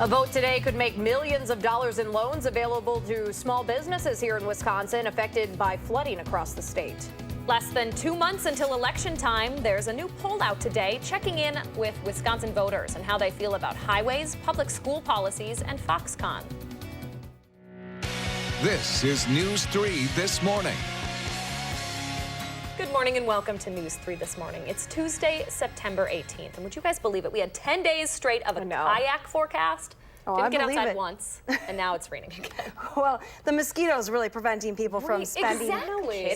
A vote today could make millions of dollars in loans available to small businesses here in Wisconsin affected by flooding across the state. Less than 2 months until election time, there's a new poll out today checking in with Wisconsin voters and how they feel about highways, public school policies, and Foxconn. This is News 3 This Morning. Good morning and welcome to News 3 This Morning. It's Tuesday, September 18th. And would you guys believe it? We had 10 days straight of a kayak forecast. Didn't get outside once, and now it's raining again. Well, the mosquitoes really preventing people from spending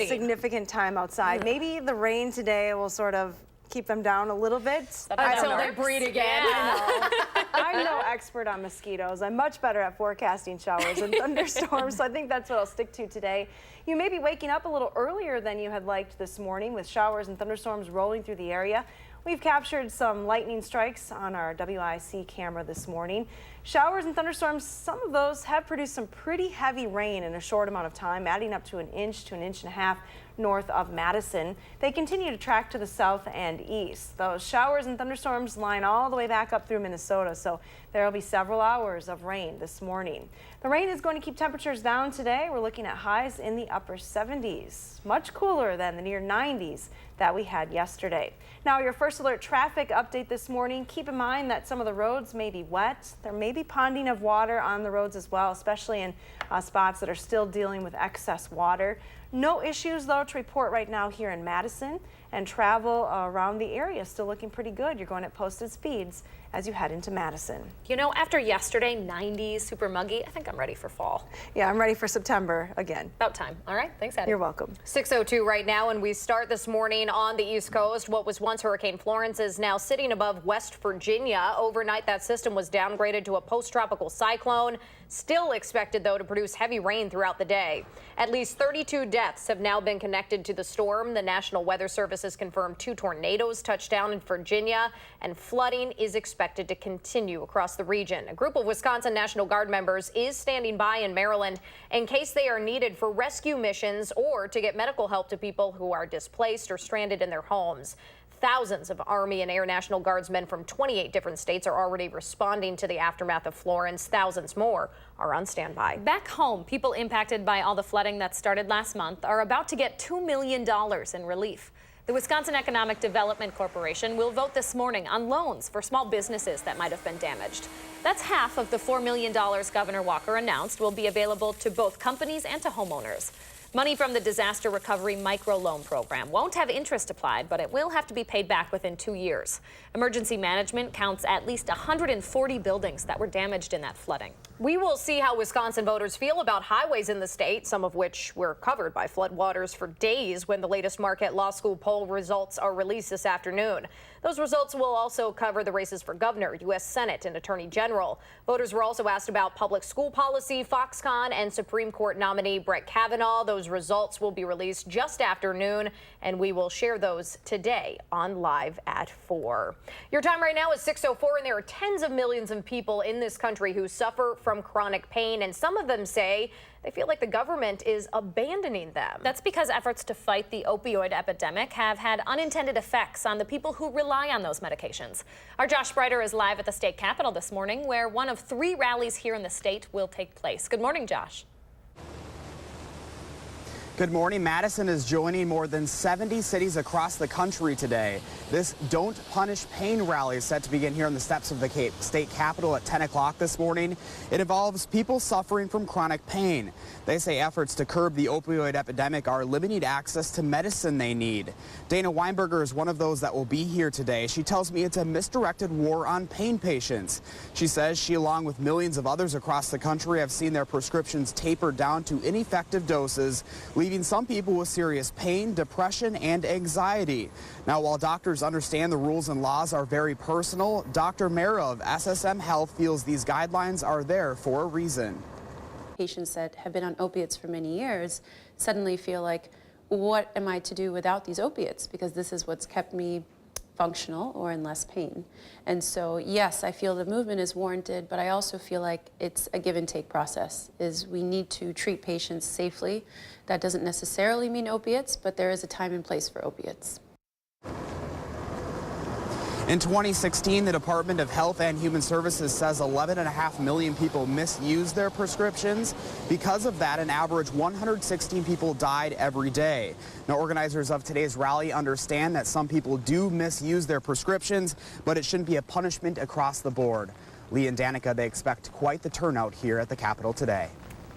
significant time outside. Maybe the rain today will sort of keep them down a little bit. Until they breed again. Yeah. I'm no expert on mosquitoes. I'm much better at forecasting showers and thunderstorms, so I think that's what I'll stick to today. You may be waking up a little earlier than you had liked this morning with showers and thunderstorms rolling through the area. We've captured some lightning strikes on our WISC camera this morning. Showers and thunderstorms, some of those have produced some pretty heavy rain in a short amount of time, adding up to an inch to an inch and a half north of Madison. They continue to track to the south and east. Those showers and thunderstorms line all the way back up through Minnesota, so there will be several hours of rain this morning. The rain is going to keep temperatures down today. We're looking at highs in the upper 70s, much cooler than the near 90s that we had yesterday. Now, your first alert traffic update this morning. Keep in mind that some of the roads may be wet. There may be ponding of water on the roads as well, especially in spots that are still dealing with excess water. No issues, though, to report right now here in Madison, and travel around the area still looking pretty good. You're going at posted speeds as you head into Madison. You know, after yesterday, 90s, super muggy, I think I'm ready for fall. Yeah, I'm ready for September again. About time. All right, thanks, Addie. You're welcome. 6:02 right now, and we start this morning on the East Coast. What was once Hurricane Florence is now sitting above West Virginia. Overnight, that system was downgraded to a post-tropical cyclone. Still expected, though, to produce heavy rain throughout the day. At least 32 deaths have now been connected to the storm. The National Weather Service has confirmed 2 tornadoes touched down in Virginia, and flooding is expected to continue across the region. A group of Wisconsin National Guard members is standing by in Maryland in case they are needed for rescue missions or to get medical help to people who are displaced or stranded in their homes. Thousands of Army and Air National Guardsmen from 28 different states are already responding to the aftermath of Florence. Thousands more are on standby. Back home, people impacted by all the flooding that started last month are about to get $2 million in relief. The Wisconsin Economic Development Corporation will vote this morning on loans for small businesses that might have been damaged. That's half of the $4 million Governor Walker announced will be available to both companies and to homeowners. Money from the Disaster Recovery Microloan Program won't have interest applied, but it will have to be paid back within 2 years. Emergency management counts at least 140 buildings that were damaged in that flooding. We will see how Wisconsin voters feel about highways in the state, some of which were covered by floodwaters for days when the latest Marquette Law School poll results are released this afternoon. Those results will also cover the races for governor, U.S. Senate, and Attorney General. Voters were also asked about public school policy, Foxconn, and Supreme Court nominee Brett Kavanaugh. Those results will be released just after noon, and we will share those today on Live at 4. Your time right now is 6:04, and there are tens of millions of people in this country who suffer from chronic pain, and some of them say they feel like the government is abandoning them. That's because efforts to fight the opioid epidemic have had unintended effects on the people who rely on those medications. Our Josh Breiter is live at the state capitol this morning, where one of 3 rallies here in the state will take place. Good morning, Josh. Good morning. Madison is joining more than 70 cities across the country today. This Don't Punish Pain rally is set to begin here on the steps of the state capitol at 10 o'clock this morning. It involves people suffering from chronic pain. They say efforts to curb the opioid epidemic are limiting access to medicine they need. Dana Weinberger is one of those that will be here today. She tells me it's a misdirected war on pain patients. She says she, along with millions of others across the country, have seen their prescriptions tapered down to ineffective doses, leaving some people with serious pain, depression, and anxiety. Now, while doctors understand the rules and laws are very personal, Dr. Mara of SSM Health feels these guidelines are there for a reason. Patients that have been on opiates for many years suddenly feel like, what am I to do without these opiates? Because this is what's kept me functional or in less pain. And so, yes, I feel the movement is warranted, but I also feel like it's a give and take process. Is we need to treat patients safely. That doesn't necessarily mean opiates, but there is a time and place for opiates. In 2016, the Department of Health and Human Services says 11.5 million people misused their prescriptions. Because of that, an average 116 people died every day. Now, organizers of today's rally understand that some people do misuse their prescriptions, but it shouldn't be a punishment across the board. Lee and Danica, they expect quite the turnout here at the Capitol today.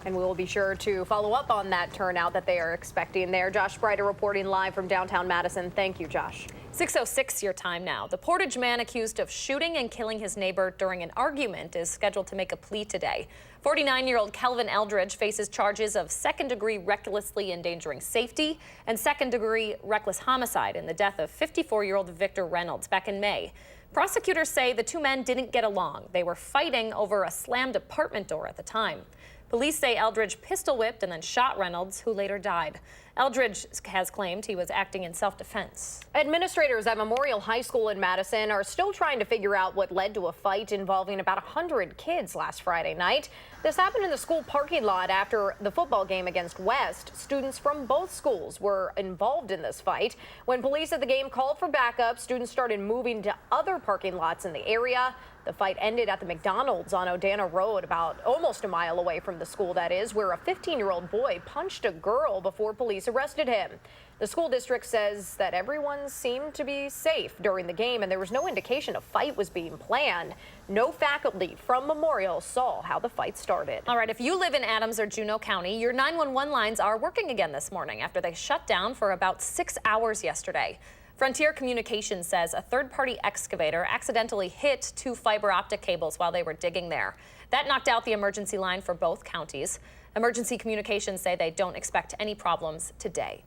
And we will be sure to follow up on that turnout that they are expecting there. Josh Sprider reporting live from downtown Madison. Thank you, Josh. 6:06 your time now. The Portage man accused of shooting and killing his neighbor during an argument is scheduled to make a plea today. 49-year-old Kelvin Eldridge faces charges of second-degree recklessly endangering safety and second-degree reckless homicide in the death of 54-year-old Victor Reynolds back in May. Prosecutors say the two men didn't get along. They were fighting over a slammed apartment door at the time. Police say Eldridge pistol whipped and then shot Reynolds, who later died. Eldridge has claimed he was acting in self-defense. Administrators at Memorial High School in Madison are still trying to figure out what led to a fight involving about 100 kids last Friday night. This happened in the school parking lot after the football game against West. Students from both schools were involved in this fight. When police at the game called for backup, students started moving to other parking lots in the area. The fight ended at the McDonald's on Odana Road, about almost a mile away from the school, that is, where a 15-year-old boy punched a girl before police arrested him. The school district says that everyone seemed to be safe during the game, and there was no indication a fight was being planned. No faculty from Memorial saw how the fight started. All right, if you live in Adams or Juneau County, your 911 lines are working again this morning after they shut down for about 6 hours yesterday. Frontier Communications says a third-party excavator accidentally hit 2 fiber optic cables while they were digging there. That knocked out the emergency line for both counties. Emergency Communications say they don't expect any problems today.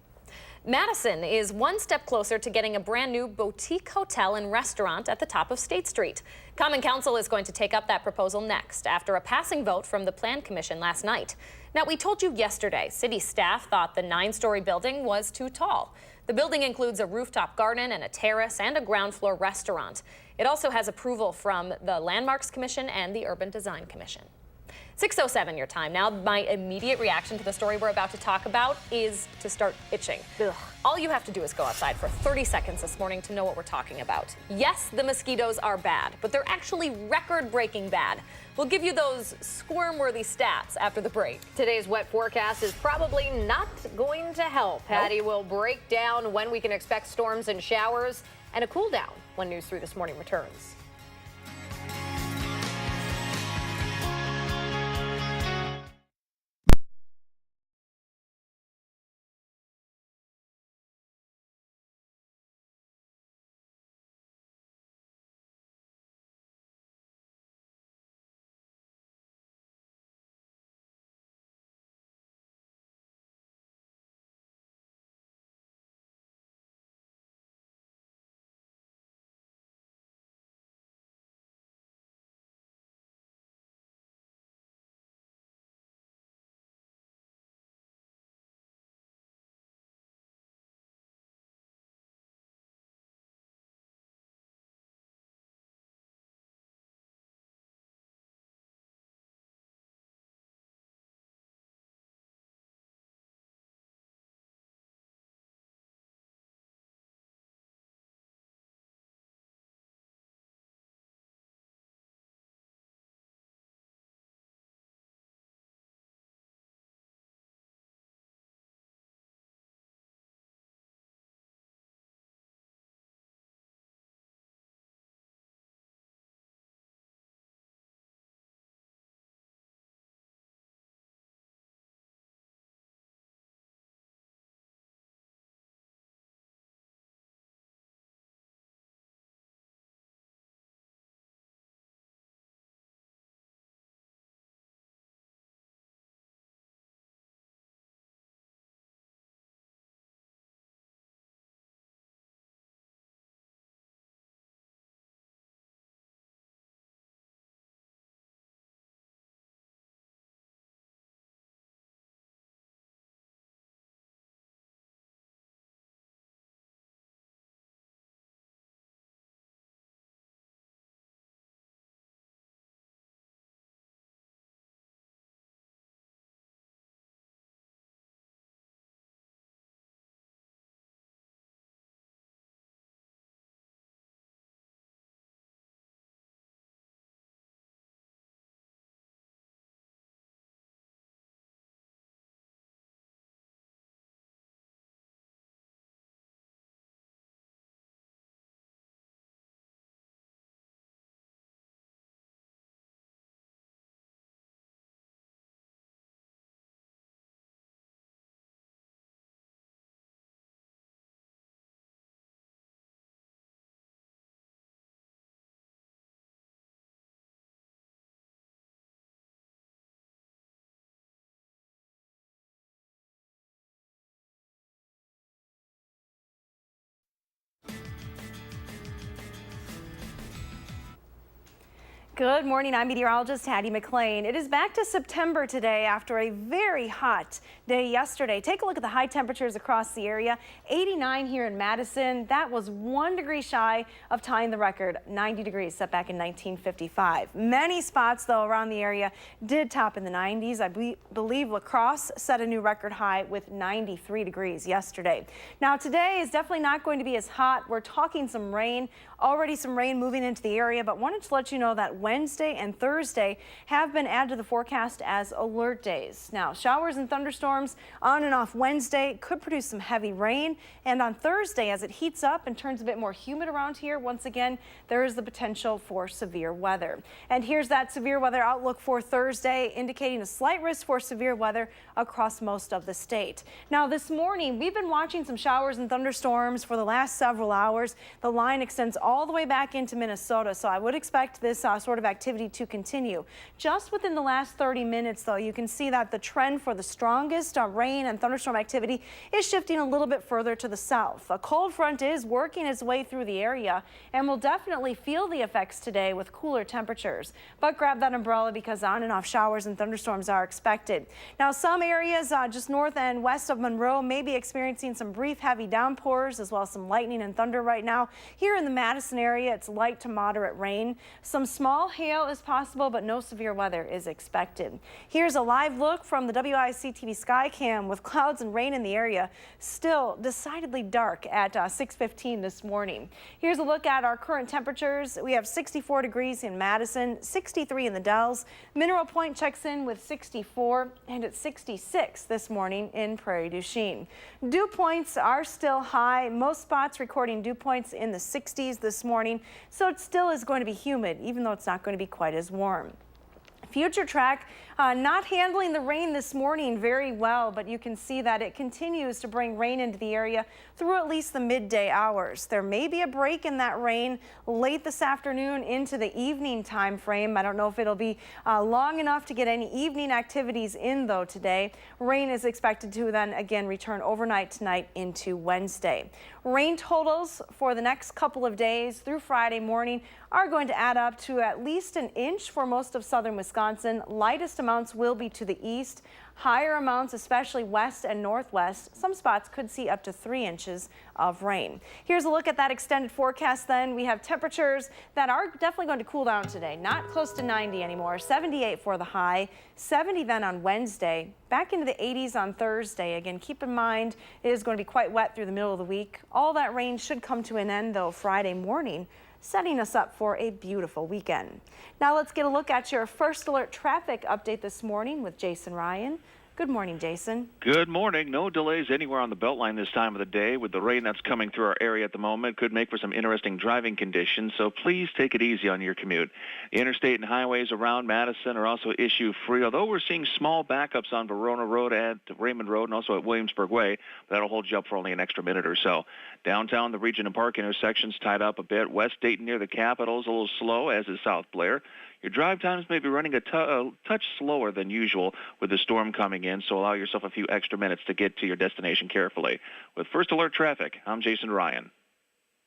Madison is one step closer to getting a brand new boutique hotel and restaurant at the top of State Street. Common Council is going to take up that proposal next after a passing vote from the Plan Commission last night. Now, we told you yesterday, city staff thought the 9-story building was too tall. The building includes a rooftop garden and a terrace and a ground floor restaurant. It also has approval from the Landmarks Commission and the Urban Design Commission. 6:07 your time now. My immediate reaction to the story we're about to talk about is to start itching. Ugh. All you have to do is go outside for 30 seconds this morning to know what we're talking about. Yes, the mosquitoes are bad, but they're actually record-breaking bad. We'll give you those squirm-worthy stats after the break. Today's wet forecast is probably not going to help. Patty will break down when we can expect storms and showers and a cool down when News 3 This Morning returns. Good morning. I'm meteorologist Hattie McLean. It is back to September today after a very hot day yesterday. Take a look at the high temperatures across the area. 89 here in Madison. That was 1 degree shy of tying the record. 90 degrees set back in 1955. Many spots, though, around the area did top in the 90s. I believe La Crosse set a new record high with 93 degrees yesterday. Now, today is definitely not going to be as hot. We're talking some rain. Already some rain moving into the area, but wanted to let you know that Wednesday and Thursday have been added to the forecast as alert days. Now, showers and thunderstorms on and off Wednesday could produce some heavy rain, and on Thursday, as it heats up and turns a bit more humid around here, once again, there is the potential for severe weather. And here's that severe weather outlook for Thursday, indicating a slight risk for severe weather across most of the state. Now, this morning, we've been watching some showers and thunderstorms for the last several hours. The line extends all the way back into Minnesota, so I would expect this sort of activity to continue. Just within the last 30 minutes, though, you can see that the trend for the strongest rain and thunderstorm activity is shifting a little bit further to the south. A cold front is working its way through the area, and we'll definitely feel the effects today with cooler temperatures. But grab that umbrella because on and off showers and thunderstorms are expected. Now, some areas just north and west of Monroe may be experiencing some brief heavy downpours as well as some lightning and thunder right now. Here in the Madison area, it's light to moderate rain. Some small hail is possible, but no severe weather is expected. Here's a live look from the WISC-TV Skycam with clouds and rain in the area. Still decidedly dark at 6:15 this morning. Here's a look at our current temperatures. We have 64 degrees in Madison, 63 in the Dells. Mineral Point checks in with 64, and it's 66 this morning in Prairie du Chien. Dew points are still high. Most spots recording dew points in the 60s this morning, so it still is going to be humid, even though it's not going to be quite as warm. Future track not handling the rain this morning very well, but you can see that it continues to bring rain into the area through at least the midday hours. There may be a break in that rain late this afternoon into the evening time frame. I don't know if it'll be long enough to get any evening activities in, though, today. Rain is expected to then again return overnight tonight into Wednesday. Rain totals for the next couple of days through Friday morning are going to add up to at least an inch for most of southern Wisconsin. Lightest amounts will be to the east. Higher amounts, especially west and northwest. Some spots could see up to 3 inches of rain. Here's a look at that extended forecast then. We have temperatures that are definitely going to cool down today. Not close to 90 anymore. 78 for the high, 70 then on Wednesday. Back into the 80s on Thursday. Again, keep in mind it is going to be quite wet through the middle of the week. All that rain should come to an end, though, Friday morning, setting us up for a beautiful weekend. Now let's get a look at your first alert traffic update this morning with Jason Ryan. Good morning, Jason. Good morning. No delays anywhere on the Beltline this time of the day. With the rain that's coming through our area at the moment, could make for some interesting driving conditions, so please take it easy on your commute. The interstate and highways around Madison are also issue-free, although we're seeing small backups on Verona Road and Raymond Road and also at Williamsburg Way. That'll hold you up for only an extra minute or so. Downtown, the Region and Park intersections tied up a bit. West Dayton near the Capitol is a little slow, as is South Blair. Your drive times may be running a touch slower than usual with the storm coming in, so allow yourself a few extra minutes to get to your destination carefully. With First Alert Traffic, I'm Jason Ryan.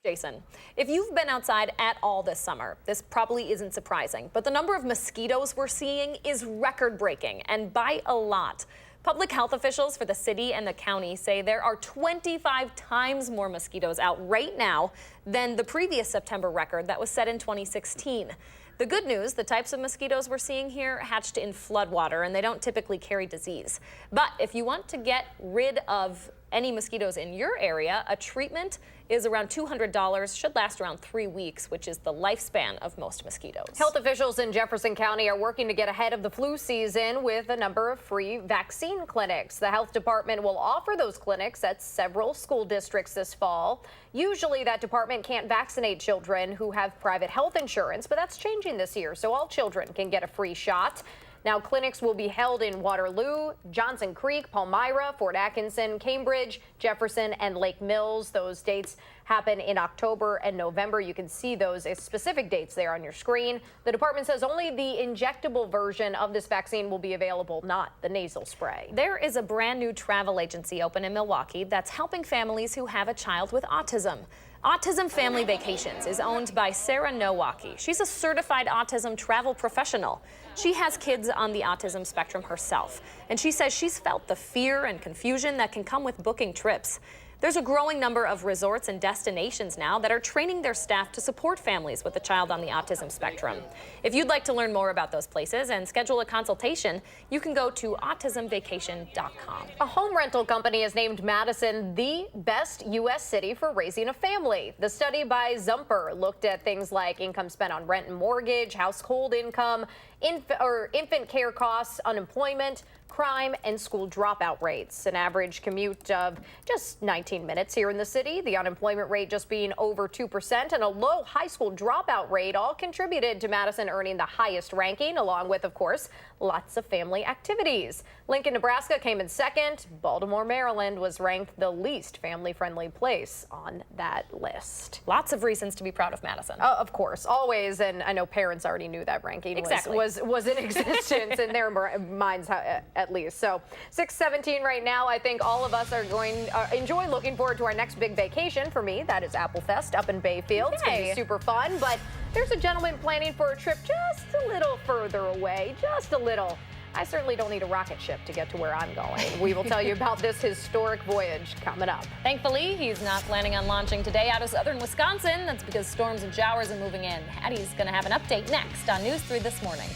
Jason, if you've been outside at all this summer, this probably isn't surprising, but the number of mosquitoes we're seeing is record-breaking, and by a lot. Public health officials for the city and the county say there are 25 times more mosquitoes out right now than the previous September record that was set in 2016. The good news, the types of mosquitoes we're seeing here hatched in floodwater, and they don't typically carry disease. But if you want to get rid of any mosquitoes in your area, a treatment is around $200, should last around 3 weeks, which is the lifespan of most mosquitoes. Health officials in Jefferson County are working to get ahead of the flu season with a number of free vaccine clinics. The health department will offer those clinics at several school districts this fall. Usually that department can't vaccinate children who have private health insurance, but that's changing this year, so all children can get a free shot. Now, clinics will be held in Waterloo, Johnson Creek, Palmyra, Fort Atkinson, Cambridge, Jefferson, and Lake Mills. Those dates happen in October and November. You can see those specific dates there on your screen. The department says only the injectable version of this vaccine will be available, not the nasal spray. There is a brand new travel agency open in Milwaukee that's helping families who have a child with autism. Autism Family Vacations is owned by Sarah Nowacki. She's a certified autism travel professional. She has kids on the autism spectrum herself, and she says she's felt the fear and confusion that can come with booking trips. There's a growing number of resorts and destinations now that are training their staff to support families with a child on the autism spectrum. If you'd like to learn more about those places and schedule a consultation, you can go to autismvacation.com. A home rental company has named Madison the best U.S. city for raising a family. The study by Zumper looked at things like income spent on rent and mortgage, household income, infant care costs, unemployment, crime, and school dropout rates. An average commute of just 19 minutes here in the city, the unemployment rate just being over 2%, and a low high school dropout rate all contributed to Madison earning the highest ranking, along with, of course, lots of family activities. Lincoln, Nebraska came in second. Baltimore, Maryland was ranked the least family-friendly place on that list. Lots of reasons to be proud of Madison. Oh, of course, always, and I know parents already knew that ranking was in existence in their minds at least. So 6:17 right now. I think all of us are going enjoy looking forward to our next big vacation. For me, that is Apple Fest up in Bayfield. It's going to be super fun, but there's a gentleman planning for a trip just a little further away, just a little. I certainly don't need a rocket ship to get to where I'm going. We will tell you about this historic voyage coming up. Thankfully, he's not planning on launching today out of southern Wisconsin. That's because storms and showers are moving in. Hattie's going to have an update next on News 3 This Morning.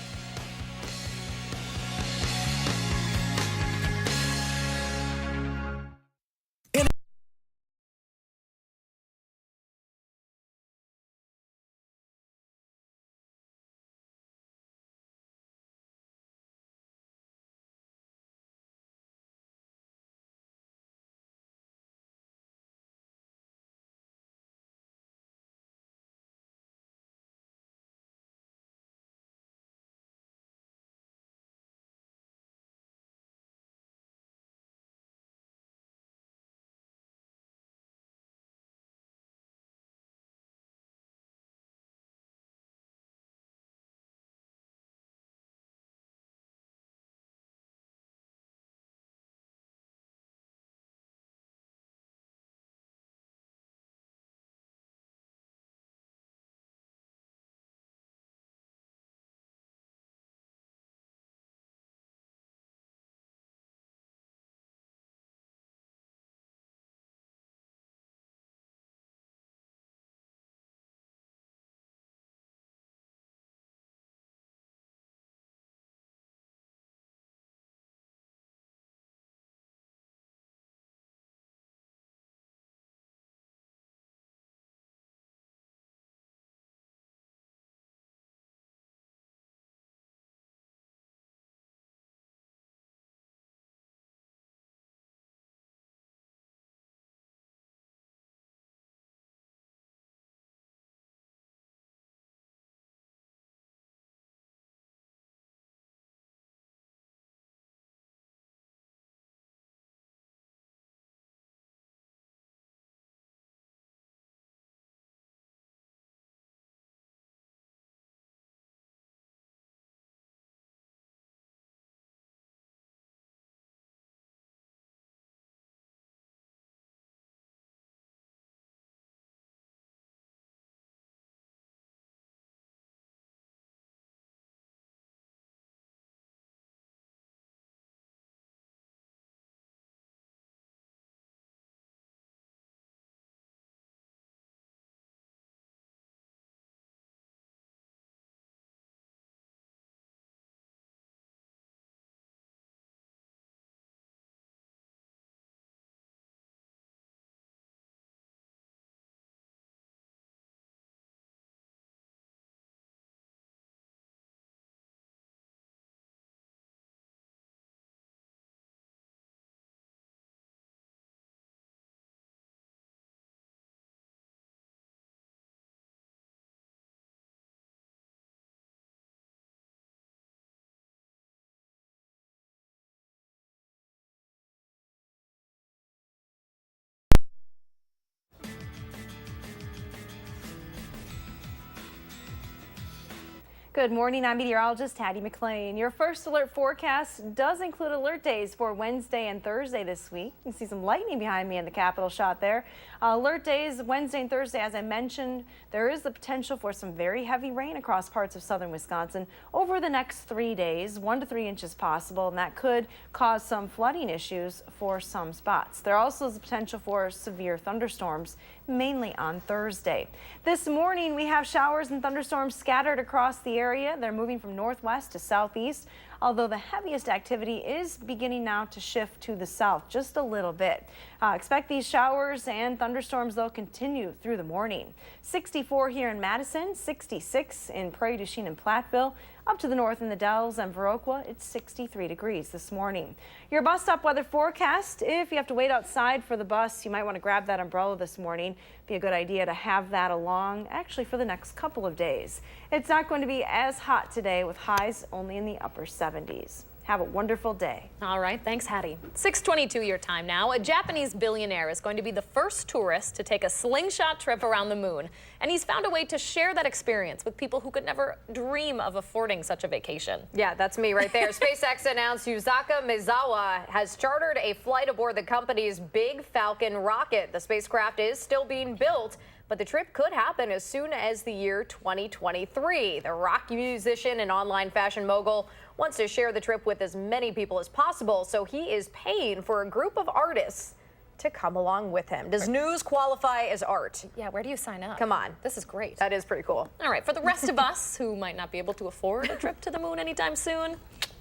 Good morning, I'm meteorologist Hattie McLean. Your first alert forecast does include alert days for Wednesday and Thursday this week. You can see some lightning behind me in the Capitol shot there. Alert days Wednesday and Thursday, as I mentioned, there is the potential for some very heavy rain across parts of southern Wisconsin over the next 3 days, 1 to 3 inches possible, and that could cause some flooding issues for some spots. There also is the potential for severe thunderstorms, mainly on Thursday. This morning, we have showers and thunderstorms scattered across the area. They're moving from northwest to southeast, although the heaviest activity is beginning now to shift to the south just a little bit. Expect these showers and thunderstorms, though, continue through the morning. 64 here in Madison, 66 in Prairie du Chien and Platteville. Up to the north in the Dells and Viroqua, it's 63 degrees this morning. Your bus stop weather forecast: if you have to wait outside for the bus, you might want to grab that umbrella this morning. Be a good idea to have that along, actually, for the next couple of days. It's not going to be as hot today, with highs only in the upper 70s. Have a wonderful day. All right, thanks, Hattie. 6:22 your time now. A Japanese billionaire is going to be the first tourist to take a slingshot trip around the moon. And he's found a way to share that experience with people who could never dream of affording such a vacation. Yeah, that's me right there. SpaceX announced Yuzaka Mizawa has chartered a flight aboard the company's Big Falcon rocket. The spacecraft is still being built, but the trip could happen as soon as the year 2023. The rock musician and online fashion mogul wants to share the trip with as many people as possible, so he is paying for a group of artists to come along with him. Does news qualify as art? Yeah, where do you sign up? Come on. This is great. That is pretty cool. All right, for the rest of us who might not be able to afford a trip to the moon anytime soon,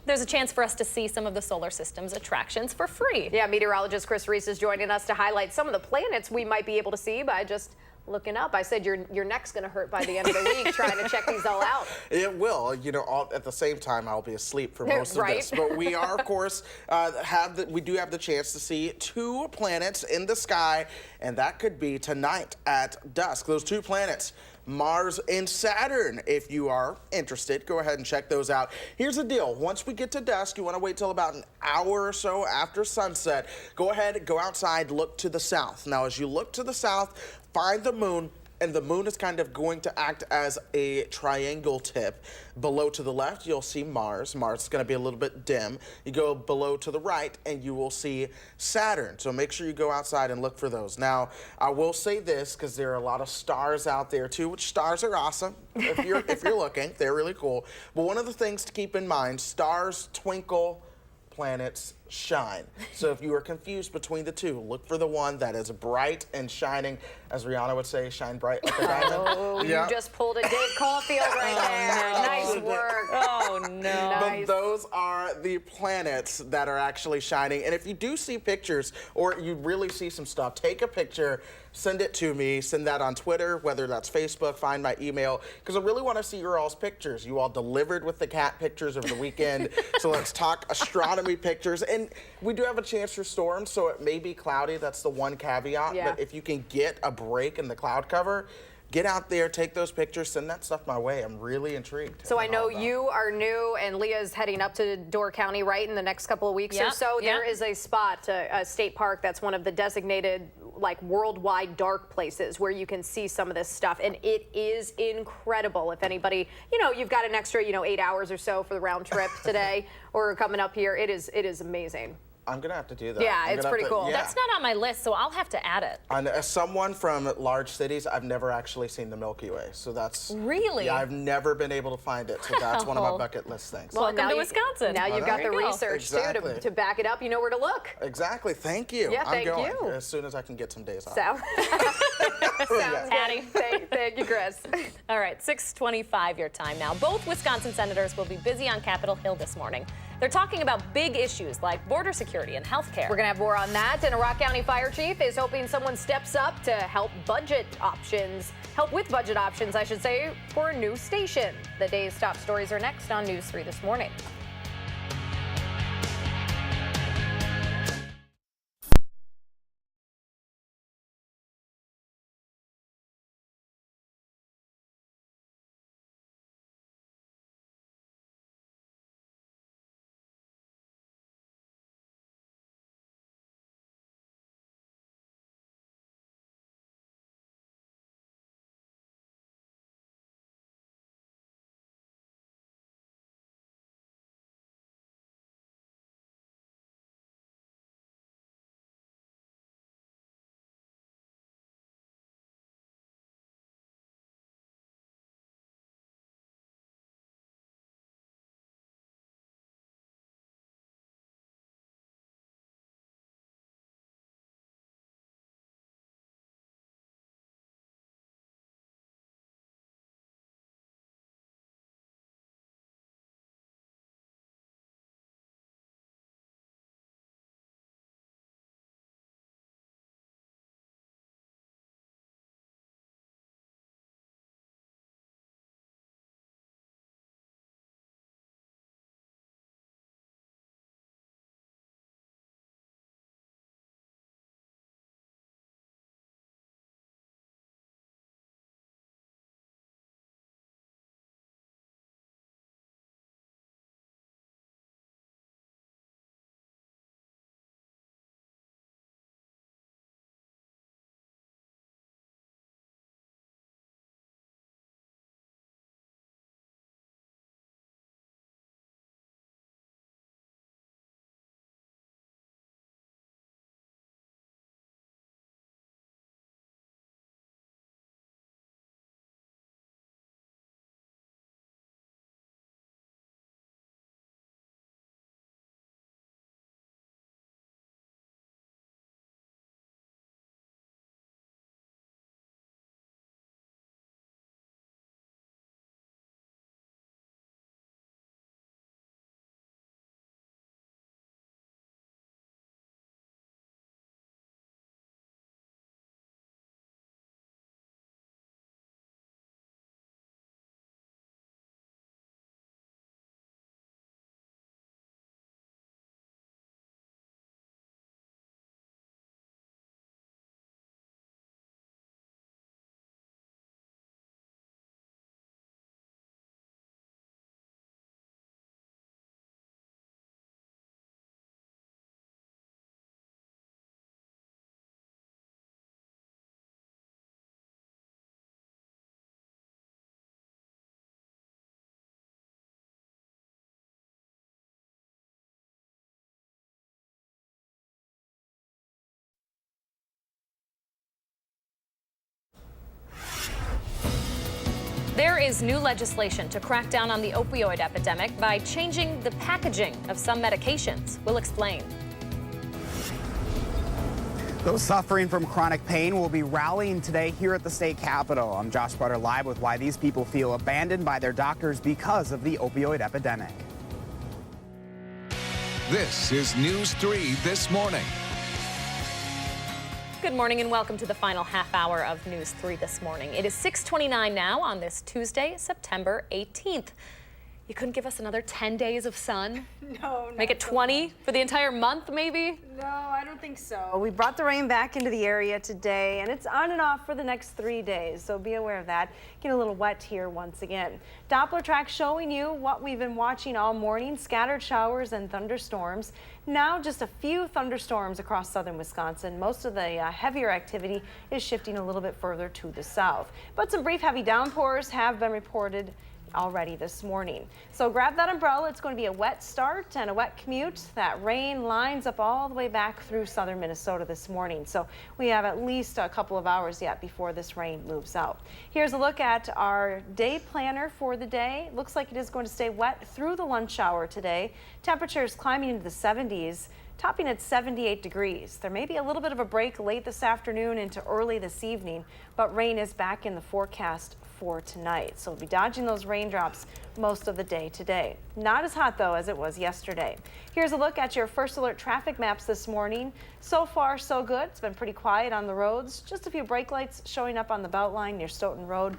there's a chance for us to see some of the solar system's attractions for free. Yeah, meteorologist Chris Reese is joining us to highlight some of the planets we might be able to see by just looking up. I said your neck's going to hurt by the end of the week trying to check these all out. It will. You know, at the same time, I'll be asleep for most Right. of this. But we are, of course, we do have the chance to see 2 planets in the sky, and that could be tonight at dusk. Those 2 planets, Mars and Saturn. If you are interested, go ahead and check those out. Here's the deal. Once we get to dusk, you want to wait till about an hour or so after sunset. Go ahead, go outside, look to the south. Now, as you look to the south, find the moon, and the moon is kind of going to act as a triangle tip. Below to the left, you'll see Mars. Mars is going to be a little bit dim. You go below to the right, and you will see Saturn. So make sure you go outside and look for those. Now, I will say this, because there are a lot of stars out there, too, which stars are awesome. If you're looking, they're really cool. But one of the things to keep in mind, stars twinkle, planets shine. So if you are confused between the two, look for the one that is bright and shining. As Rihanna would say, shine bright like a diamond. Oh, Yeah. you just pulled a Dave Caulfield right there. no. Nice work. Oh, no. Nice. But those are the planets that are actually shining. And if you do see pictures or you really see some stuff, take a picture, send it to me, send that on Twitter, whether that's Facebook, find my email, because I really want to see your all's pictures. You all delivered with the cat pictures over the weekend. So let's talk astronomy pictures. And we do have a chance for storms, so it may be cloudy. That's the one caveat. Yeah. But if you can get a break in the cloud cover, get out there, take those pictures, send that stuff my way. I'm really intrigued. So I in know all of that. you are new, and Leah's heading up to Door County, right, in the next couple of weeks or Yep, so. There yep. is a spot, a state park, that's one of the designated, like, worldwide dark places where you can see some of this stuff, and it is incredible. If anybody, you know, you've got an extra, 8 hours or so for the round trip today or coming up here, it is amazing. I'm going to have to do that. Yeah, I'm it's gonna have pretty to- cool. yeah. That's not on my list, so I'll have to add it. And as someone from large cities, I've never actually seen the Milky Way. So that's... Really? Yeah, I've never been able to find it. So that's one of my Wow. bucket list things. Welcome now to you- Wisconsin. Now you've got the There you go. research, too, Exactly. to back it up. You know where to look. Exactly. Thank you. Yeah, I'm thank going you. as soon as I can get some days off. Sounds good. Hattie. Thank you, Chris. All right, 6:25 your time now. Both Wisconsin senators will be busy on Capitol Hill this morning. They're talking about big issues like border security and health care. We're going to have more on that. And a Rock County fire chief is hoping someone steps up to help with budget options, I should say, for a new station. The day's top stories are next on News 3 this morning. There is new legislation to crack down on the opioid epidemic by changing the packaging of some medications. We'll explain. Those suffering from chronic pain will be rallying today here at the state capitol. I'm Josh Butter, live with why these people feel abandoned by their doctors because of the opioid epidemic. This is News 3 This Morning. Good morning and welcome to the final half hour of News 3 This Morning. It is 6:29 now on this Tuesday, September 18th. You couldn't give us another 10 days of sun? No. Make it 20 for the entire month, maybe? No, I don't think so. We brought the rain back into the area today, and it's on and off for the next 3 days, so be aware of that. Get a little wet here once again. Doppler track showing you what we've been watching all morning, scattered showers and thunderstorms. Now just a few thunderstorms across southern Wisconsin. Most of the heavier activity is shifting a little bit further to the south, but some brief heavy downpours have been reported already this morning. So grab that umbrella. It's going to be a wet start and a wet commute. That rain lines up all the way back through southern Minnesota this morning. So we have at least a couple of hours yet before this rain moves out. Here's a look at our day planner for the day. Looks like it is going to stay wet through the lunch hour today. Temperatures climbing into the 70s. Topping at 78 degrees. There may be a little bit of a break late this afternoon into early this evening, but rain is back in the forecast for tonight. So we'll be dodging those raindrops most of the day today. Not as hot though as it was yesterday. Here's a look at your first alert traffic maps this morning. So far so good. It's been pretty quiet on the roads. Just a few brake lights showing up on the Beltline near Stoughton Road.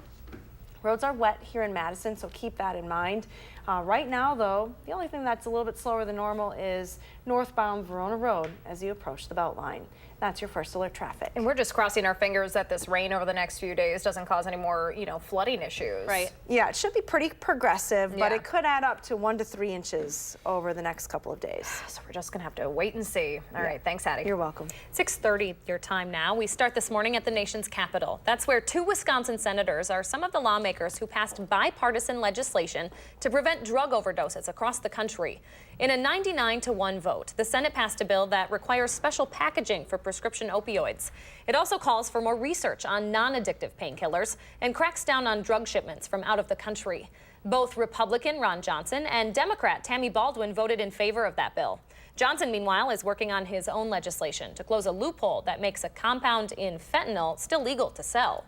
Roads are wet here in Madison, so keep that in mind. Right now, though, the only thing that's a little bit slower than normal is northbound Verona Road as you approach the Beltline. That's your first alert traffic. And we're just crossing our fingers that this rain over the next few days doesn't cause any more, flooding issues. Right. Yeah, it should be pretty progressive, but Yeah. it could add up to 1 to 3 inches over the next couple of days. So we're just going to have to wait and see. All right. Thanks, Hattie. You're welcome. 6:30 your time now. We start this morning at the nation's capital. That's where 2 Wisconsin senators are some of the lawmakers who passed bipartisan legislation to prevent drug overdoses across the country. In a 99-1 vote, the Senate passed a bill that requires special packaging for prescription opioids. It also calls for more research on non-addictive painkillers and cracks down on drug shipments from out of the country. Both Republican Ron Johnson and Democrat Tammy Baldwin voted in favor of that bill. Johnson, meanwhile, is working on his own legislation to close a loophole that makes a compound in fentanyl still legal to sell.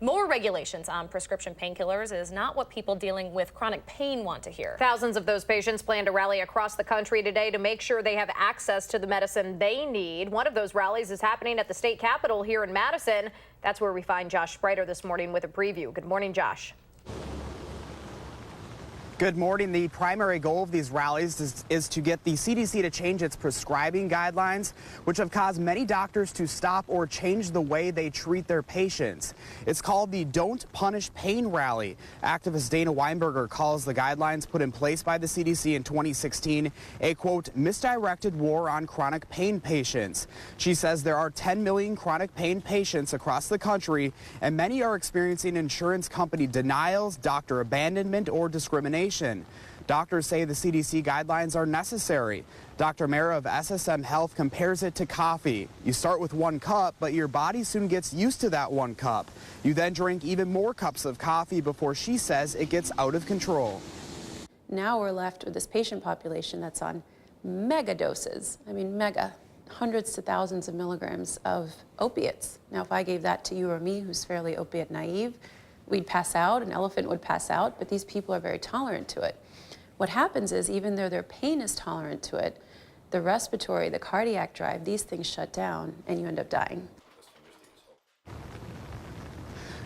More regulations on prescription painkillers is not what people dealing with chronic pain want to hear. Thousands of those patients plan to rally across the country today to make sure they have access to the medicine they need. One of those rallies is happening at the state capitol here in Madison. That's where we find Josh Spreiter this morning with a preview. Good morning, Josh. Good morning. The primary goal of these rallies is to get the CDC to change its prescribing guidelines, which have caused many doctors to stop or change the way they treat their patients. It's called the Don't Punish Pain Rally. Activist Dana Weinberger calls the guidelines put in place by the CDC in 2016 a, quote, misdirected war on chronic pain patients. She says there are 10 million chronic pain patients across the country, and many are experiencing insurance company denials, doctor abandonment, or discrimination. Doctors say the CDC guidelines are necessary. Dr. Mara of SSM Health compares it to coffee. You start with 1 cup, but your body soon gets used to that 1 cup. You then drink even more cups of coffee before she says it gets out of control. Now we're left with this patient population that's on mega doses. I mean, mega, hundreds to thousands of milligrams of opiates. Now, if I gave that to you or me, who's fairly opiate naive, we'd pass out, an elephant would pass out, but these people are very tolerant to it. What happens is, even though their pain is tolerant to it, the respiratory, the cardiac drive, these things shut down and you end up dying.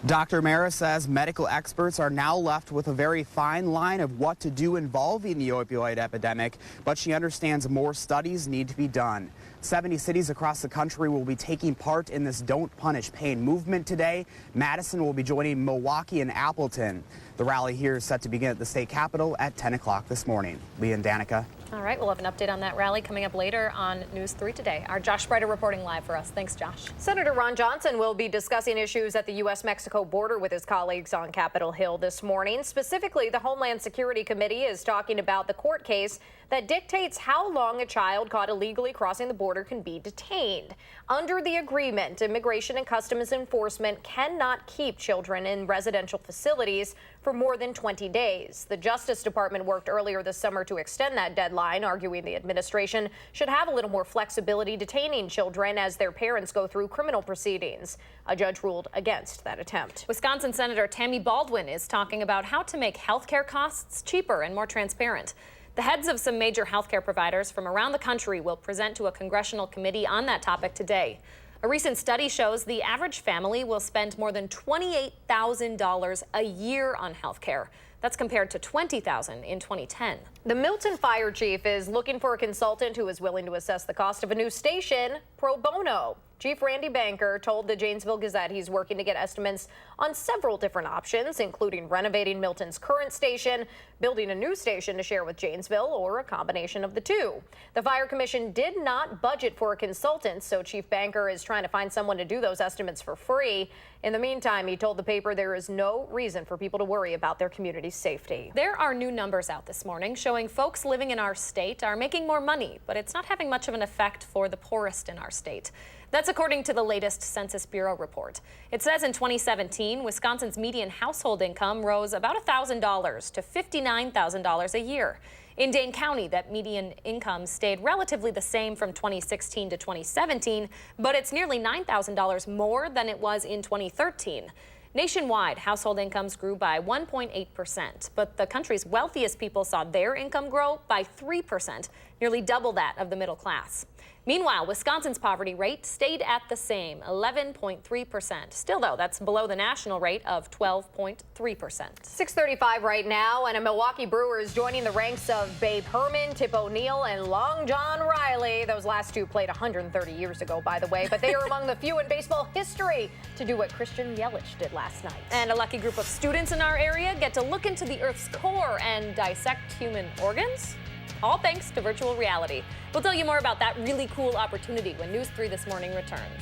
Dr. Mara says medical experts are now left with a very fine line of what to do involving the opioid epidemic, but she understands more studies need to be done. 70 cities across the country will be taking part in this Don't Punish Pain movement today. Madison will be joining Milwaukee and Appleton. The rally here is set to begin at the state capitol at 10 o'clock this morning. Leah and Danica. All right, we'll have an update on that rally coming up later on News 3 today. Our Josh Spreiter reporting live for us. Thanks, Josh. Senator Ron Johnson will be discussing issues at the U.S.-Mexico border with his colleagues on Capitol Hill this morning. Specifically, the Homeland Security Committee is talking about the court case that dictates how long a child caught illegally crossing the border can be detained. Under the agreement, Immigration and Customs Enforcement cannot keep children in residential facilities for more than 20 days. The Justice Department worked earlier this summer to extend that deadline, arguing the administration should have a little more flexibility detaining children as their parents go through criminal proceedings. A judge ruled against that attempt. Wisconsin Senator Tammy Baldwin is talking about how to make health care costs cheaper and more transparent. The heads of some major healthcare providers from around the country will present to a congressional committee on that topic today. A recent study shows the average family will spend more than $28,000 a year on health care. That's compared to $20,000 in 2010. The Milton fire chief is looking for a consultant who is willing to assess the cost of a new station pro bono. Chief Randy Banker told the Janesville Gazette he's working to get estimates on several different options, including renovating Milton's current station, building a new station to share with Janesville, or a combination of the two. The Fire Commission did not budget for a consultant, so Chief Banker is trying to find someone to do those estimates for free. In the meantime, he told the paper there is no reason for people to worry about their community's safety. There are new numbers out this morning showing folks living in our state are making more money, but it's not having much of an effect for the poorest in our state. That's according to the latest Census Bureau report. It says in 2017, Wisconsin's median household income rose about $1,000 to $59,000 a year. In Dane County, that median income stayed relatively the same from 2016 to 2017, but it's nearly $9,000 more than it was in 2013. Nationwide, household incomes grew by 1.8%, but the country's wealthiest people saw their income grow by 3%, nearly double that of the middle class. Meanwhile, Wisconsin's poverty rate stayed at the same, 11.3%. Still, though, that's below the national rate of 12.3%. 6:35 right now, and a Milwaukee Brewer is joining the ranks of Babe Herman, Tip O'Neill, and Long John Riley. Those last two played 130 years ago, by the way, but they are among the few in baseball history to do what Christian Yelich did last night. And a lucky group of students in our area get to look into the Earth's core and dissect human organs. All thanks to virtual reality. We'll tell you more about that really cool opportunity when News 3 This Morning returns.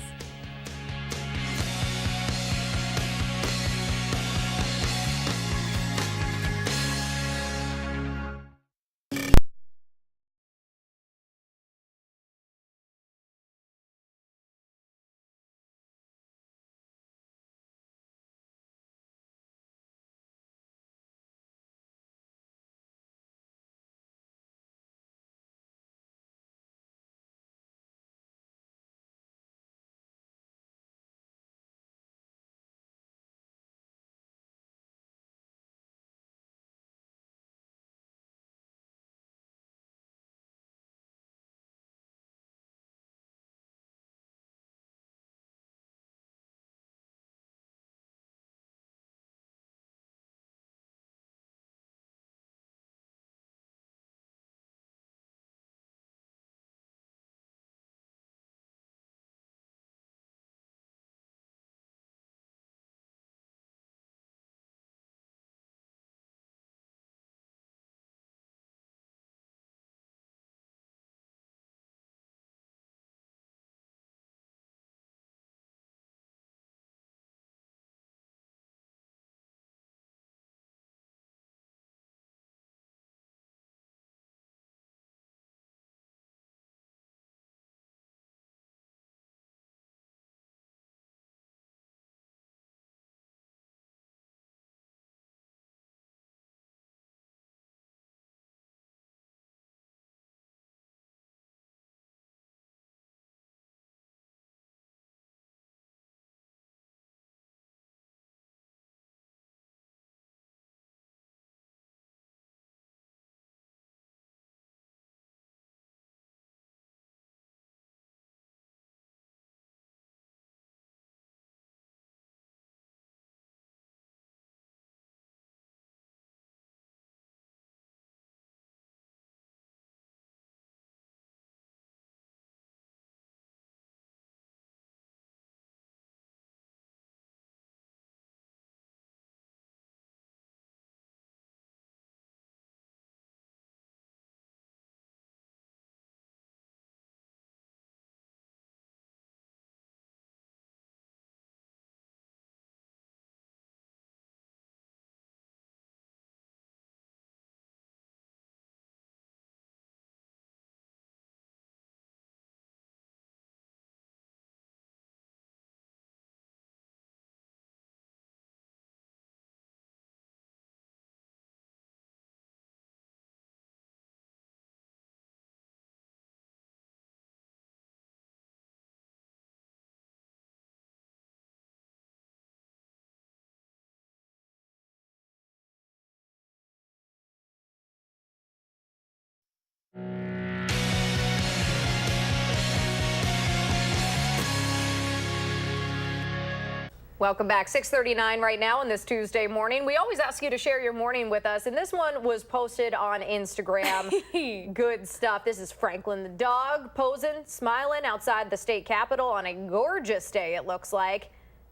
Welcome back. 6:39 right now on this Tuesday morning. We always ask you to share your morning with us, and this one was posted on Instagram. Good stuff. This is Franklin the dog posing, smiling outside the state capitol on a gorgeous day, it looks like.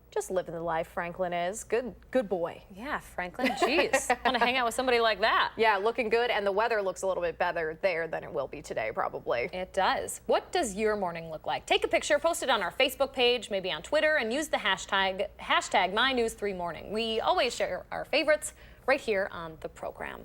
Just living the life, Franklin is. Good boy. Yeah, Franklin, jeez. Want to hang out with somebody like that. Yeah, looking good, and the weather looks a little bit better there than it will be today, probably. It does. What does your morning look like? Take a picture, post it on our Facebook page, maybe on Twitter, and use the hashtag MyNews3Morning. We always share our favorites right here on the program.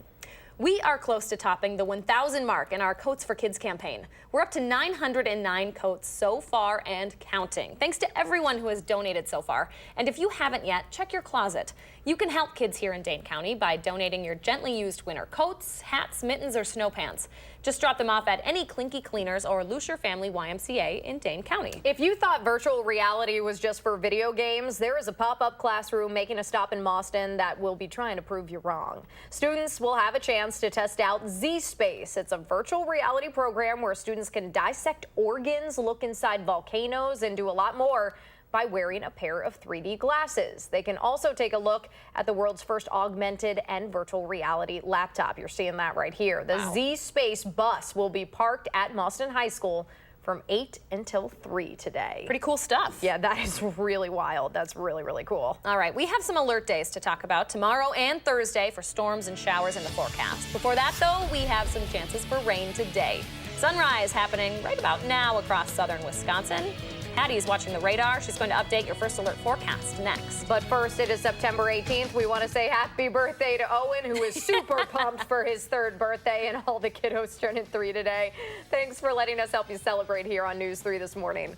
We are close to topping the 1,000 mark in our Coats for Kids campaign. We're up to 909 coats so far and counting. Thanks to everyone who has donated so far. And if you haven't yet, check your closet. You can help kids here in Dane County by donating your gently used winter coats, hats, mittens, or snow pants. Just drop them off at any Clinky Cleaners or Lucier Family YMCA in Dane County. If you thought virtual reality was just for video games, there is a pop-up classroom making a stop in Boston that will be trying to prove you wrong. Students will have a chance to test out Z-Space. It's a virtual reality program where students can dissect organs, look inside volcanoes, and do a lot more by wearing a pair of 3D glasses. They can also take a look at the world's first augmented and virtual reality laptop. You're seeing that right here. The Z-Space bus will be parked at Boston High School from 8 until 3 today. Pretty cool stuff. Yeah, that is really wild. That's really, really cool. All right, we have some alert days to talk about tomorrow and Thursday for storms and showers in the forecast. Before that, though, we have some chances for rain today. Sunrise happening right about now across southern Wisconsin. Hattie's watching the radar. She's going to update your first alert forecast next. But first, it is September 18th. We want to say happy birthday to Owen, who is super pumped for his third birthday, and all the kiddos turning 3 today. Thanks for letting us help you celebrate here on News 3 this morning.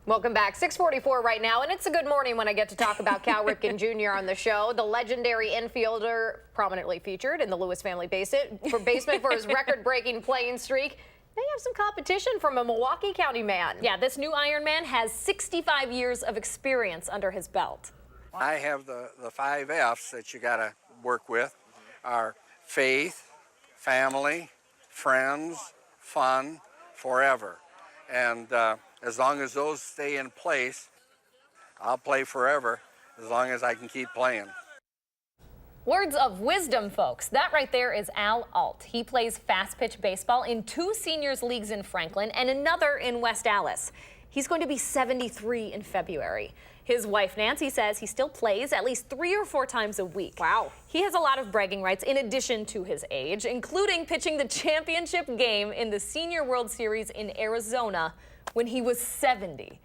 Welcome back. 6:44 right now, and it's a good morning when I get to talk about Cal Ripken Jr. on the show. The legendary infielder, prominently featured in the Lewis family basement for his record-breaking playing streak, may have some competition from a Milwaukee County man. Yeah, this new Iron Man has 65 years of experience under his belt. I have the 5 F's that you got to work with are faith, family, friends, fun, forever. And as long as those stay in place, I'll play forever as long as I can keep playing. Words of wisdom, folks. That right there is Al Alt. He plays fast pitch baseball in 2 seniors leagues in Franklin and another in West Allis. He's going to be 73 in February. His wife, Nancy, says he still plays at least 3 or 4 times a week. Wow. He has a lot of bragging rights in addition to his age, including pitching the championship game in the Senior World Series in Arizona when he was 70.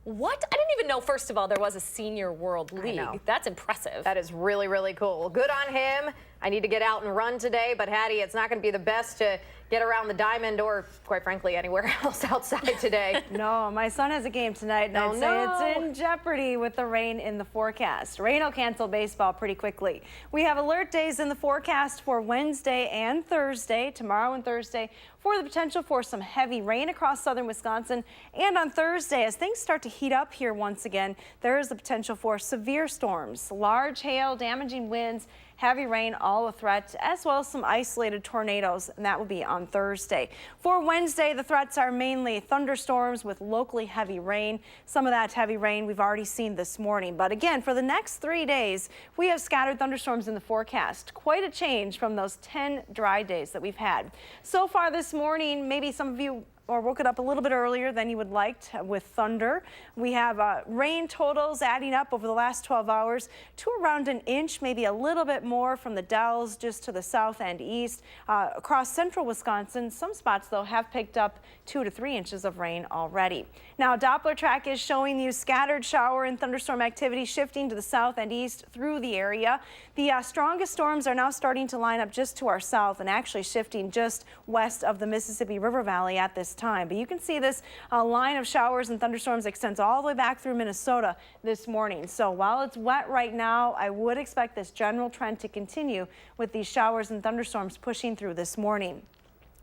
What? I didn't even know, first of all, there was a Senior World League. know. That's impressive. That is really, really cool. Good on him. I need to get out and run today, but Hattie, it's not going to be the best to get around the diamond or, quite frankly, anywhere else outside today. No, my son has a game tonight, and I'd say it's in jeopardy with the rain in the forecast. Rain will cancel baseball pretty quickly. We have alert days in the forecast for Wednesday and Thursday, tomorrow and Thursday, for the potential for some heavy rain across southern Wisconsin. And on Thursday, as things start to heat up here once again, there is the potential for severe storms, large hail, damaging winds, heavy rain, all a threat, as well as some isolated tornadoes, and that will be on Thursday. For Wednesday, the threats are mainly thunderstorms with locally heavy rain. Some of that heavy rain we've already seen this morning. But again, for the next 3 days, we have scattered thunderstorms in the forecast. Quite a change from those 10 dry days that we've had. So far this morning, maybe some of you woke it up a little bit earlier than you would like with thunder. We have rain totals adding up over the last 12 hours to around an inch, maybe a little bit more from the Dells just to the south and east. Across central Wisconsin, some spots, though, have picked up 2 to 3 inches of rain already. Now, Doppler track is showing you scattered shower and thunderstorm activity shifting to the south and east through the area. The strongest storms are now starting to line up just to our south and actually shifting just west of the Mississippi River Valley at this time. But you can see this line of showers and thunderstorms extends all the way back through Minnesota this morning. So while it's wet right now, I would expect this general trend to continue with these showers and thunderstorms pushing through this morning.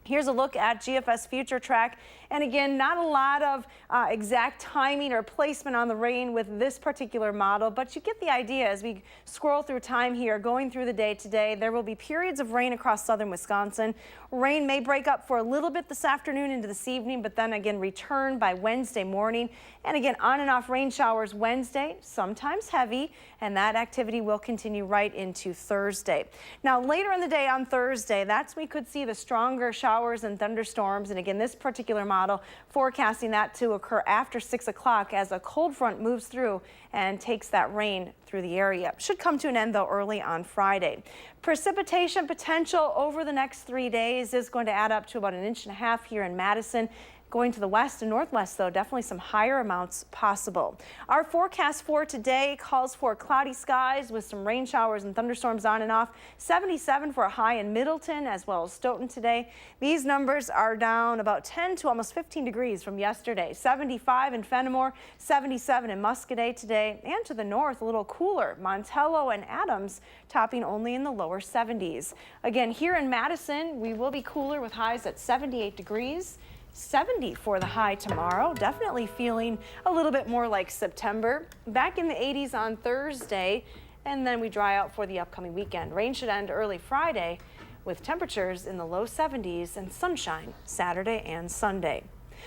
Here's a look at GFS Future Track. And again, not a lot of exact timing or placement on the rain with this particular model, but you get the idea as we scroll through time here, going through the day today. There will be periods of rain across southern Wisconsin. Rain may break up for a little bit this afternoon into this evening, but then again return by Wednesday morning. And again, on and off rain showers Wednesday, sometimes heavy, and that activity will continue right into Thursday. Now, later in the day on Thursday, that's when we could see the stronger showers and thunderstorms. And again, this particular model forecasting that to occur after 6 o'clock as a cold front moves through and takes that rain through the area. Should come to an end, though, early on Friday. Precipitation potential over the next 3 days is going to add up to about 1.5 inches here in Madison. Going to the west and northwest, though, definitely some higher amounts possible. Our forecast for today calls for cloudy skies with some rain showers and thunderstorms on and off. 77 for a high in Middleton as well as Stoughton today. These numbers are down about 10 to almost 15 degrees from yesterday. 75 in Fenimore, 77 in Muscoda today, and to the north a little cooler. Montello and Adams topping only in the lower 70s. Again, here in Madison, we will be cooler with highs at 78 degrees. 70 for the high tomorrow. Definitely feeling a little bit more like September. Back in the 80s on Thursday, and then we dry out for the upcoming weekend. Rain should end early Friday with temperatures in the low 70s and sunshine Saturday and Sunday.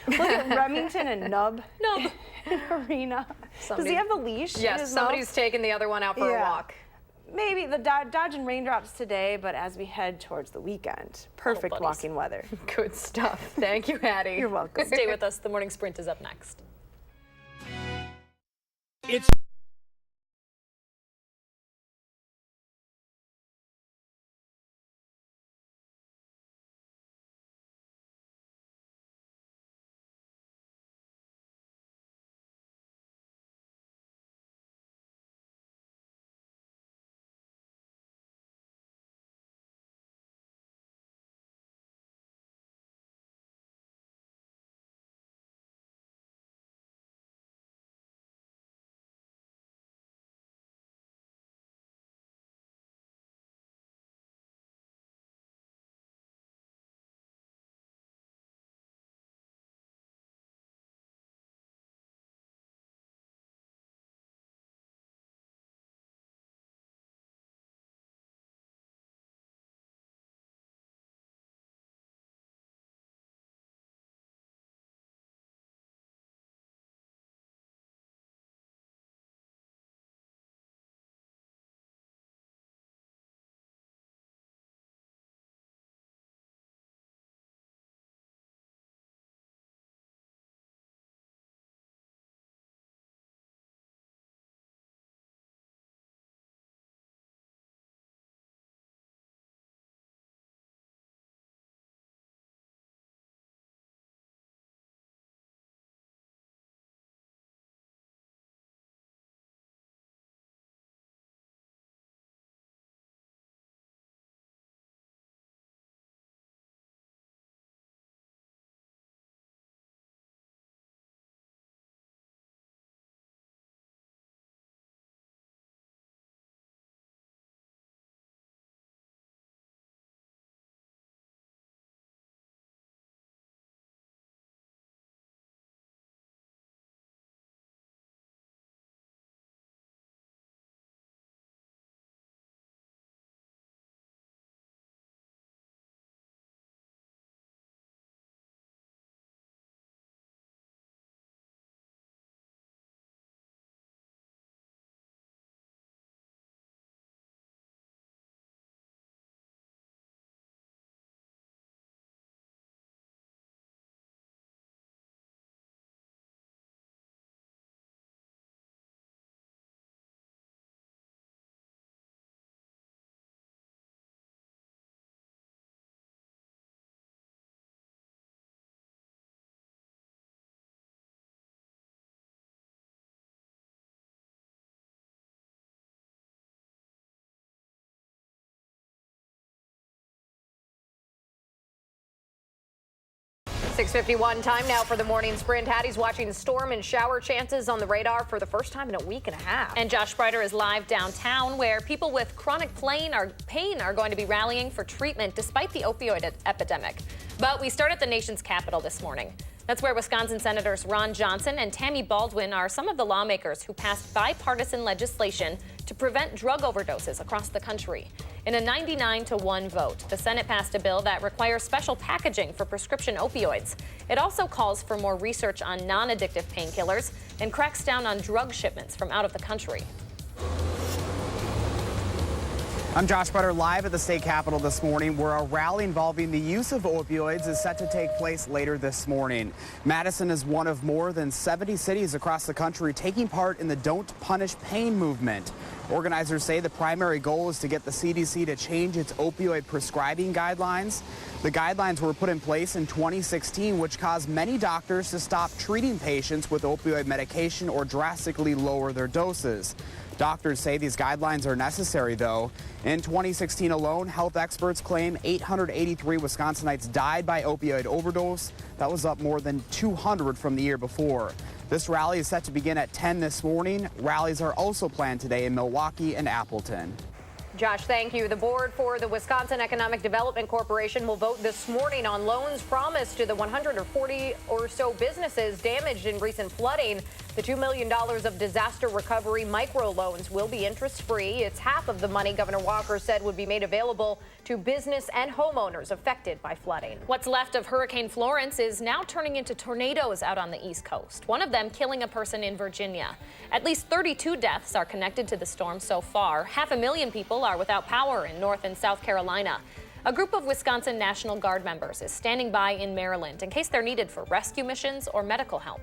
Look at Remington and Nub Arena. Does he have the leash? Yes, somebody's taking the other one out for a walk. Maybe the dodging raindrops today, but as we head towards the weekend, perfect walking weather. Good stuff. Thank you, Hattie. You're welcome. Stay with us. The morning sprint is up next. It's 6:51 time now for the morning sprint. Hattie's watching storm and shower chances on the radar for the first time in a week and a half. And Josh Spreiter is live downtown, where people with chronic pain are going to be rallying for treatment despite the opioid epidemic. But we start at the nation's capital this morning. That's where Wisconsin Senators Ron Johnson and Tammy Baldwin are some of the lawmakers who passed bipartisan legislation to prevent drug overdoses across the country. In a 99-1 vote, the Senate passed a bill that requires special packaging for prescription opioids. It also calls for more research on non-addictive painkillers and cracks down on drug shipments from out of the country. I'm Josh Spreiter, live at the state capitol this morning, where a rally involving the use of opioids is set to take place later this morning. Madison is one of more than 70 cities across the country taking part in the Don't Punish Pain movement. Organizers say the primary goal is to get the CDC to change its opioid prescribing guidelines. The guidelines were put in place in 2016, which caused many doctors to stop treating patients with opioid medication or drastically lower their doses. Doctors say these guidelines are necessary, though. In 2016 alone, health experts claim 883 Wisconsinites died by opioid overdose. That was up more than 200 from the year before. This rally is set to begin at 10 this morning. Rallies are also planned today in Milwaukee and Appleton. Josh, thank you. The board for the Wisconsin Economic Development Corporation will vote this morning on loans promised to the 140 or so businesses damaged in recent flooding. The $2 million of disaster recovery microloans will be interest-free. It's half of the money Governor Walker said would be made available to business and homeowners affected by flooding. What's left of Hurricane Florence is now turning into tornadoes out on the East Coast, one of them killing a person in Virginia. At least 32 deaths are connected to the storm so far. 500,000 people are without power in North and South Carolina. A group of Wisconsin National Guard members is standing by in Maryland in case they're needed for rescue missions or medical help.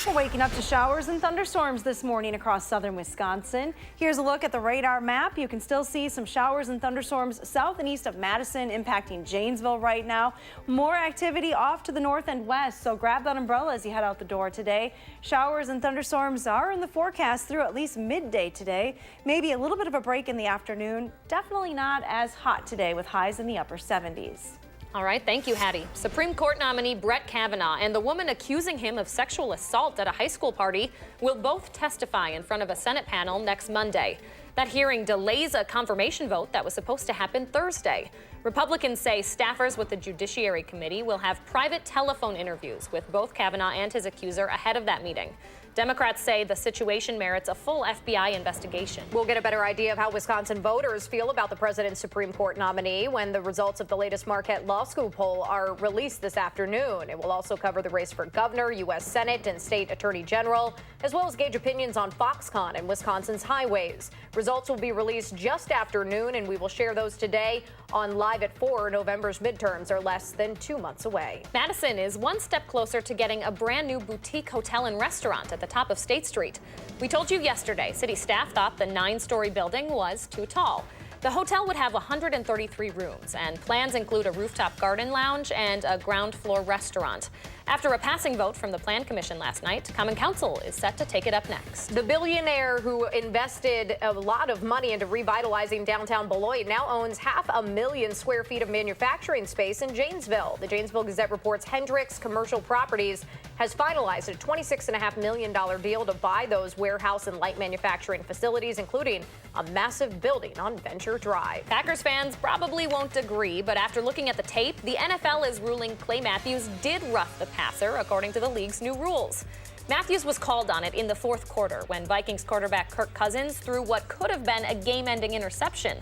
We're waking up to showers and thunderstorms this morning across southern Wisconsin. Here's a look at the radar map. You can still see some showers and thunderstorms south and east of Madison impacting Janesville right now. More activity off to the north and west, so grab that umbrella as you head out the door today. Showers and thunderstorms are in the forecast through at least midday today. Maybe a little bit of a break in the afternoon. Definitely not as hot today with highs in the upper 70s. All right, thank you, Hattie. Supreme Court nominee Brett Kavanaugh and the woman accusing him of sexual assault at a high school party will both testify in front of a Senate panel next Monday. That hearing delays a confirmation vote that was supposed to happen Thursday. Republicans say staffers with the Judiciary Committee will have private telephone interviews with both Kavanaugh and his accuser ahead of that meeting. Democrats say the situation merits a full FBI investigation. We'll get a better idea of how Wisconsin voters feel about the president's Supreme Court nominee when the results of the latest Marquette Law School poll are released this afternoon. It will also cover the race for governor, U.S. Senate, and state attorney general, as well as gauge opinions on Foxconn and Wisconsin's highways. Results will be released just after noon, and we will share those today on Live at 4. November's midterms are less than 2 months away. Madison is one step closer to getting a brand new boutique hotel and restaurant at the top of State Street. We told you yesterday, city staff thought the 9-story building was too tall. The hotel would have 133 rooms, and plans include a rooftop garden lounge and a ground floor restaurant. After a passing vote from the Plan Commission last night, Common Council is set to take it up next. The billionaire who invested a lot of money into revitalizing downtown Beloit now owns 500,000 square feet of manufacturing space in Janesville. The Janesville Gazette reports Hendricks Commercial Properties has finalized a $26.5 million deal to buy those warehouse and light manufacturing facilities, including a massive building on Venture Drive. Packers fans probably won't agree, but after looking at the tape, the NFL is ruling Clay Matthews did rough the passer according to the league's new rules. Matthews was called on it in the fourth quarter when Vikings quarterback Kirk Cousins threw what could have been a game-ending interception.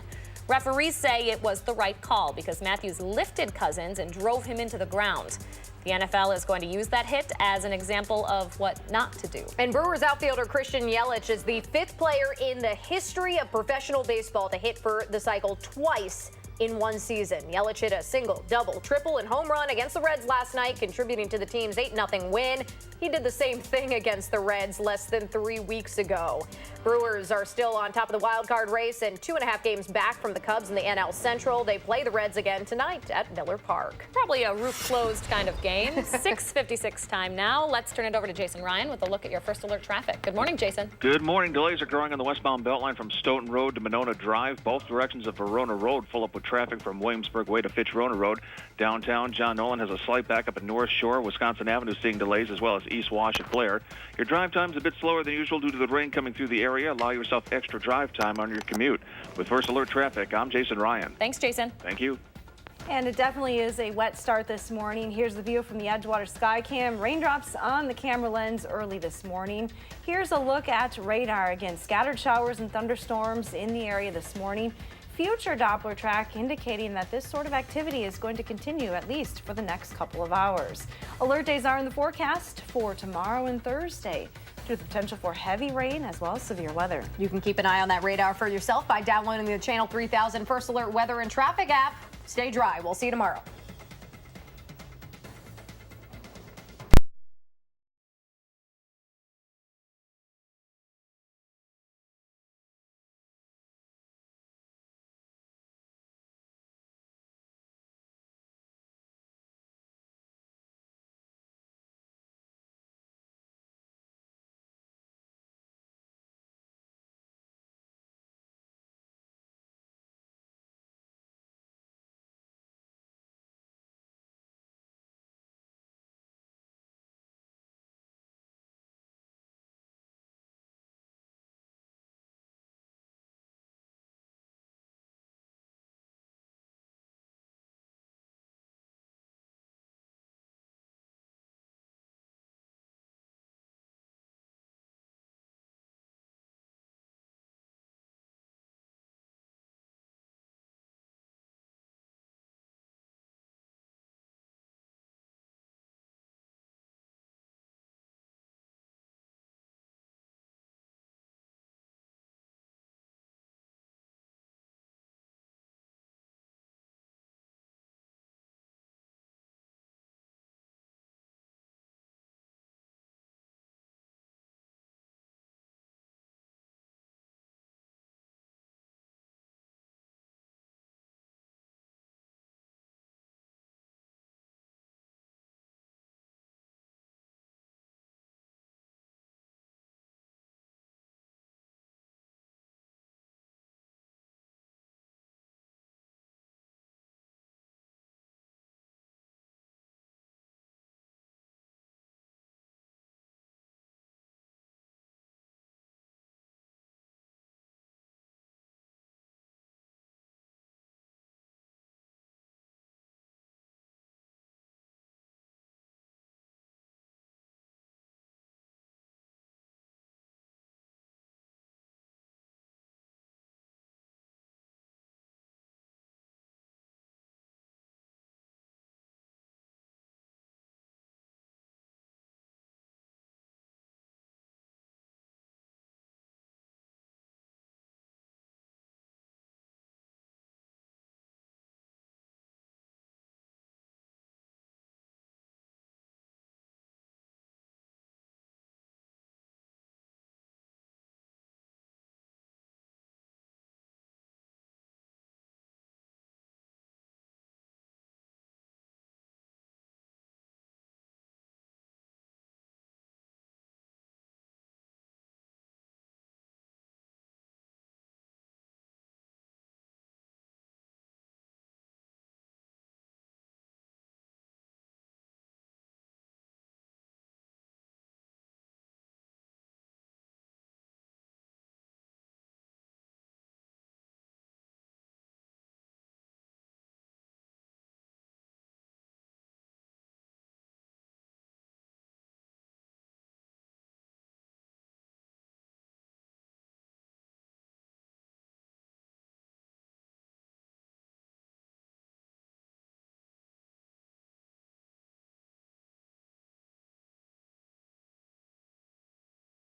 Referees say it was the right call because Matthews lifted Cousins and drove him into the ground. The NFL is going to use that hit as an example of what not to do. And Brewers outfielder Christian Yelich is the 5th player in the history of professional baseball to hit for the cycle twice in one season. Yelich hit a single, double, triple, and home run against the Reds last night, contributing to the team's 8-0 win. He did the same thing against the Reds less than 3 weeks ago. Brewers are still on top of the wild card race and 2.5 games back from the Cubs in the NL Central. They play the Reds again tonight at Miller Park. Probably a roof-closed kind of game. 6:56 time now. Let's turn it over to Jason Ryan with a look at your first alert traffic. Good morning, Jason. Good morning. Delays are growing on the westbound Beltline from Stoughton Road to Monona Drive. Both directions of Verona Road full up with traffic from Williamsburg Way to Fitch-Rona Road. Downtown, John Nolan has a slight backup at North Shore. Wisconsin Avenue seeing delays, as well as East Wash at Blair. Your drive time's a bit slower than usual due to the rain coming through the area. Allow yourself extra drive time on your commute. With First Alert Traffic, I'm Jason Ryan. Thanks, Jason. Thank you. And it definitely is a wet start this morning. Here's the view from the Edgewater Skycam. Raindrops on the camera lens early this morning. Here's a look at radar. Again, scattered showers and thunderstorms in the area this morning. Future Doppler track indicating that this sort of activity is going to continue at least for the next couple of hours. Alert days are in the forecast for tomorrow and Thursday, with the potential for heavy rain as well as severe weather. You can keep an eye on that radar for yourself by downloading the Channel 3000 First Alert Weather and Traffic app. Stay dry. We'll see you tomorrow.